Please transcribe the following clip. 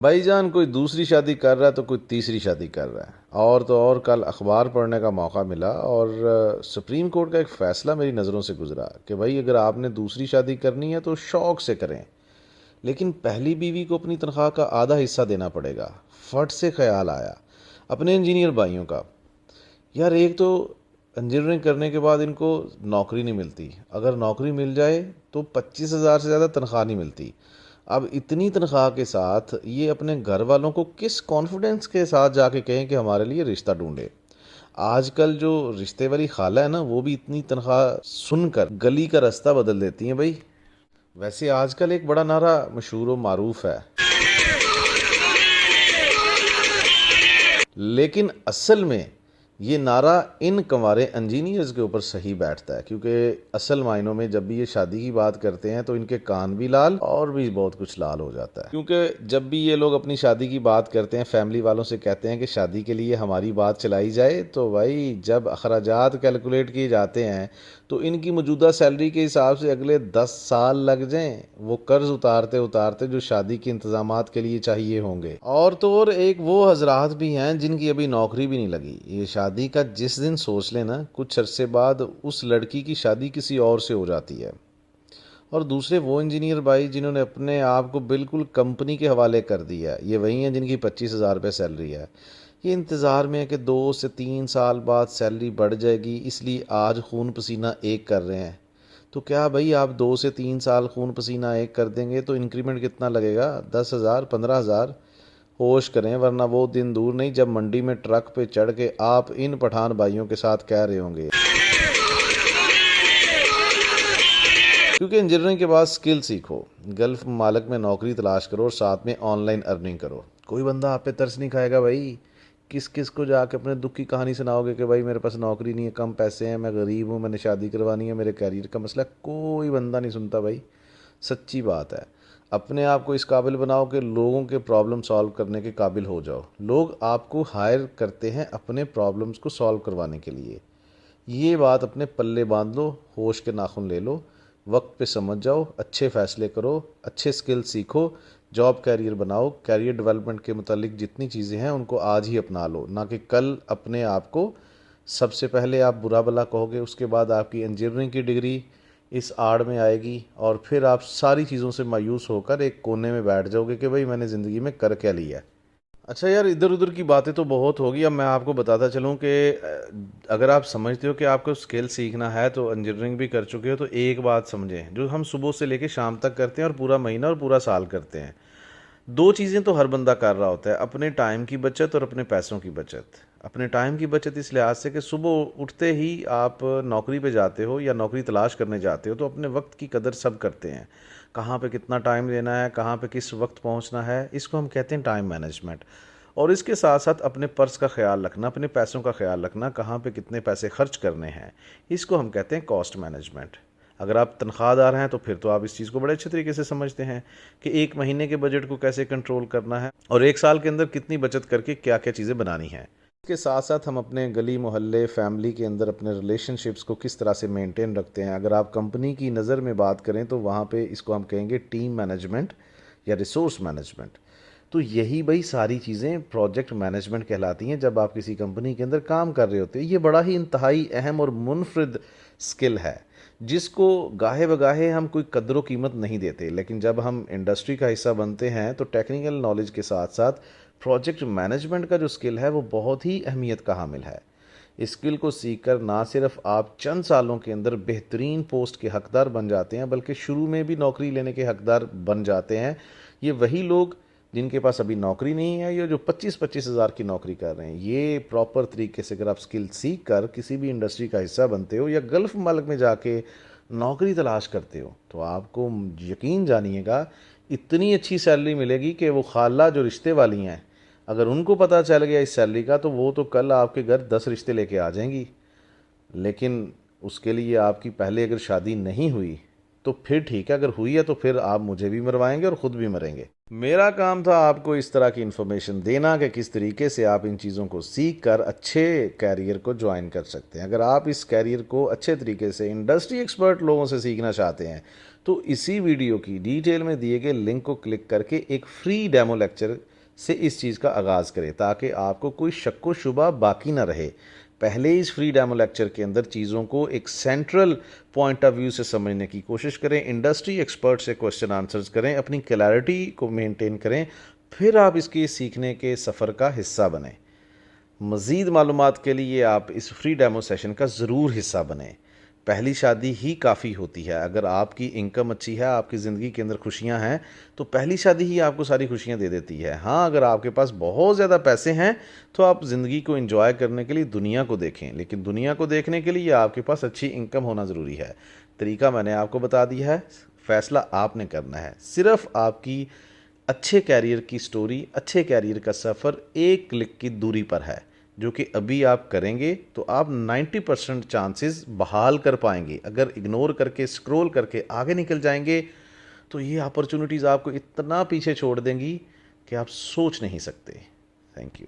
भाईजान कोई दूसरी शादी कर रहा है तो कोई तीसरी शादी कर रहा है। और तो और कल अखबार पढ़ने का मौका मिला और सुप्रीम कोर्ट का एक फ़ैसला मेरी नज़रों से गुजरा कि भाई अगर आपने दूसरी शादी करनी है तो शौक़ से करें, लेकिन पहली बीवी को अपनी तनख्वाह का आधा हिस्सा देना पड़ेगा। फट से ख्याल आया अपने इंजीनियर भाइयों का। यार एक तो इंजीनियरिंग करने के बाद इनको नौकरी नहीं मिलती, अगर नौकरी मिल जाए तो 25,000 से ज़्यादा तनख्वाह नहीं मिलती। अब इतनी तनख्वाह के साथ ये अपने घर वालों को किस कॉन्फिडेंस के साथ जाके कहें कि हमारे लिए रिश्ता ढूंढे। आजकल जो रिश्ते वाली खाला है ना, वो भी इतनी तनख्वाह सुनकर गली का रास्ता बदल देती हैं भाई। वैसे आजकल एक बड़ा नारा मशहूर व मारूफ है, लेकिन असल में ये नारा इन कंवारे इंजीनियर्स के ऊपर सही बैठता है, क्योंकि असल मायनों में जब भी ये शादी की बात करते हैं तो इनके कान भी लाल और भी बहुत कुछ लाल हो जाता है। क्योंकि जब भी ये लोग अपनी शादी की बात करते हैं, फैमिली वालों से कहते हैं कि शादी के लिए हमारी बात चलाई जाए, तो भाई जब अखराजात कैलकुलेट किए जाते हैं तो इनकी मौजूदा सैलरी के हिसाब से अगले 10 साल लग जाएं वो कर्ज उतारते उतारते जो शादी के इंतजामात के लिए चाहिए होंगे। और तो और एक वो हजरात भी हैं जिनकी अभी नौकरी भी नहीं लगी। ये शादी का जिस दिन सोच लेना, कुछ अरसे बाद उस लड़की की शादी किसी और से हो जाती है। और दूसरे वो इंजीनियर भाई जिन्होंने अपने आप को बिल्कुल कंपनी के हवाले कर दिया है, ये वही हैं जिनकी 25,000 रुपये सैलरी है। ये इंतज़ार में है कि 2 से 3 साल बाद सैलरी बढ़ जाएगी, इसलिए आज खून पसीना एक कर रहे हैं। तो क्या भाई आप 2 से 3 साल खून पसीना एक कर देंगे तो इंक्रीमेंट कितना लगेगा? 10,000, 15,000? होश करें, वरना वो दिन दूर नहीं जब मंडी में ट्रक पे चढ़ के आप इन पठान भाइयों के साथ कह रहे होंगे। क्योंकि इंजीनियरिंग के बाद स्किल सीखो, गल्फ ममालिक में नौकरी तलाश करो और साथ में ऑनलाइन अर्निंग करो। कोई बंदा आप पे तरस नहीं खाएगा भाई। किस किस को जाके अपने दुख की कहानी सुनाओगे कि भाई मेरे पास नौकरी नहीं है, कम पैसे हैं, मैं गरीब हूँ, मैंने शादी करवानी है, मेरे कैरियर का मसला। कोई बंदा नहीं सुनता भाई, सच्ची बात है। अपने आप को इस काबिल बनाओ कि लोगों के प्रॉब्लम सॉल्व करने के काबिल हो जाओ। लोग आपको हायर करते हैं अपने प्रॉब्लम्स को सॉल्व करवाने के लिए। ये बात अपने पल्ले बांध लो, होश के नाखून ले लो, वक्त पे समझ जाओ, अच्छे फ़ैसले करो, अच्छे स्किल सीखो, जॉब कैरियर बनाओ। कैरियर डेवलपमेंट के मुतालिक जितनी चीज़ें हैं उनको आज ही अपना लो, ना कि कल अपने आप को सबसे पहले आप बुरा भला कहोगे, उसके बाद आपकी इंजीनियरिंग की डिग्री इस आड़ में आएगी और फिर आप सारी चीज़ों से मायूस होकर एक कोने में बैठ जाओगे कि भाई मैंने ज़िंदगी में कर क्या लिया है। अच्छा यार, इधर उधर की बातें तो बहुत होगी। अब मैं आपको बताता चलूँ कि अगर आप समझते हो कि आपको स्किल सीखना है तो इंजीनियरिंग भी कर चुके हो, तो एक बात समझें, जो हम सुबह से लेकर शाम तक करते हैं और पूरा महीना और पूरा साल करते हैं, दो चीज़ें तो हर बंदा कर रहा होता है, अपने टाइम की बचत और अपने पैसों की बचत। अपने टाइम की बचत इस लिहाज से कि सुबह उठते ही आप नौकरी पे जाते हो या नौकरी तलाश करने जाते हो तो अपने वक्त की कदर सब करते हैं, कहाँ पे कितना टाइम देना है, कहाँ पे किस वक्त पहुँचना है, इसको हम कहते हैं टाइम मैनेजमेंट। और इसके साथ साथ अपने पर्स का ख्याल रखना, अपने पैसों का ख्याल रखना, कहाँ पे कितने पैसे खर्च करने हैं, इसको हम कहते हैं कॉस्ट मैनेजमेंट। अगर आप तनख्वाहदार हैं तो फिर तो आप इस चीज़ को बड़े अच्छे तरीके से समझते हैं कि एक महीने के बजट को कैसे कंट्रोल करना है और एक साल के अंदर कितनी बचत करके क्या क्या चीज़ें बनानी है। इसके साथ साथ हम अपने गली मोहल्ले फैमिली के अंदर अपने रिलेशनशिप्स को किस तरह से मेंटेन रखते हैं। अगर आप कंपनी की नज़र में बात करें तो वहाँ पे इसको हम कहेंगे टीम मैनेजमेंट या रिसोर्स मैनेजमेंट। तो यही भाई सारी चीज़ें प्रोजेक्ट मैनेजमेंट कहलाती हैं जब आप किसी कंपनी के अंदर काम कर रहे होते हैं। ये बड़ा ही इंतहाई अहम और मुनफरिद स्किल है जिसको गाहे बगाहे हम कोई कदर कीमत नहीं देते, लेकिन जब हम इंडस्ट्री का हिस्सा बनते हैं तो टेक्निकल नॉलेज के साथ साथ प्रोजेक्ट मैनेजमेंट का जो स्किल है वो बहुत ही अहमियत का हामिल है। इस स्किल को सीखकर ना सिर्फ आप चंद सालों के अंदर बेहतरीन पोस्ट के हकदार बन जाते हैं, बल्कि शुरू में भी नौकरी लेने के हकदार बन जाते हैं। ये वही लोग जिनके पास अभी नौकरी नहीं है या जो 25-25 हज़ार की नौकरी कर रहे हैं। ये प्रॉपर तरीके से अगर आप स्किल सीख कर किसी भी इंडस्ट्री का हिस्सा बनते हो या गल्फ़ मुल्क में जाके नौकरी तलाश करते हो तो आपको यकीन जानिएगा इतनी अच्छी सैलरी मिलेगी कि वो खाला जो रिश्ते वाली हैं, अगर उनको पता चल गया इस सैलरी का तो वो तो कल आपके घर 10 रिश्ते लेके आ जाएंगी। लेकिन उसके लिए आपकी पहले अगर शादी नहीं हुई तो फिर ठीक है, अगर हुई है तो फिर आप मुझे भी मरवाएंगे और ख़ुद भी मरेंगे। मेरा काम था आपको इस तरह की इन्फॉर्मेशन देना कि किस तरीके से आप इन चीज़ों को सीख कर अच्छे कैरियर को ज्वाइन कर सकते हैं। अगर आप इस कैरियर को अच्छे तरीके से इंडस्ट्री एक्सपर्ट लोगों से सीखना चाहते हैं तो इसी वीडियो की डिटेल में दिए गए लिंक को क्लिक करके एक फ्री डेमो लेक्चर से इस चीज़ का आगाज़ करें ताकि आपको कोई शक व शुबा बाकी ना रहे। पहले इस फ्री डेमो लेक्चर के अंदर चीज़ों को एक सेंट्रल पॉइंट ऑफ व्यू से समझने की कोशिश करें, इंडस्ट्री एक्सपर्ट से क्वेश्चन आंसर्स करें, अपनी क्लैरिटी को मेंटेन करें, फिर आप इसके सीखने के सफ़र का हिस्सा बनें। मज़ीद मालूमात के लिए आप इस फ्री डेमो सेशन का ज़रूर हिस्सा बनें। पहली शादी ही काफ़ी होती है। अगर आपकी इनकम अच्छी है, आपकी ज़िंदगी के अंदर खुशियां हैं, तो पहली शादी ही आपको सारी खुशियां दे देती है। हाँ, अगर आपके पास बहुत ज़्यादा पैसे हैं तो आप ज़िंदगी को एंजॉय करने के लिए दुनिया को देखें, लेकिन दुनिया को देखने के लिए आपके पास अच्छी इनकम होना ज़रूरी है। तरीका मैंने आपको बता दिया है, फ़ैसला आपने करना है। सिर्फ आपकी अच्छे कैरियर की स्टोरी, अच्छे कैरियर का सफ़र एक क्लिक की दूरी पर है, जो कि अभी आप करेंगे तो आप 90% चांसेस बहाल कर पाएंगे। अगर इग्नोर करके, स्क्रॉल करके आगे निकल जाएंगे तो ये अपॉर्चुनिटीज़ आपको इतना पीछे छोड़ देंगी कि आप सोच नहीं सकते। Thank you.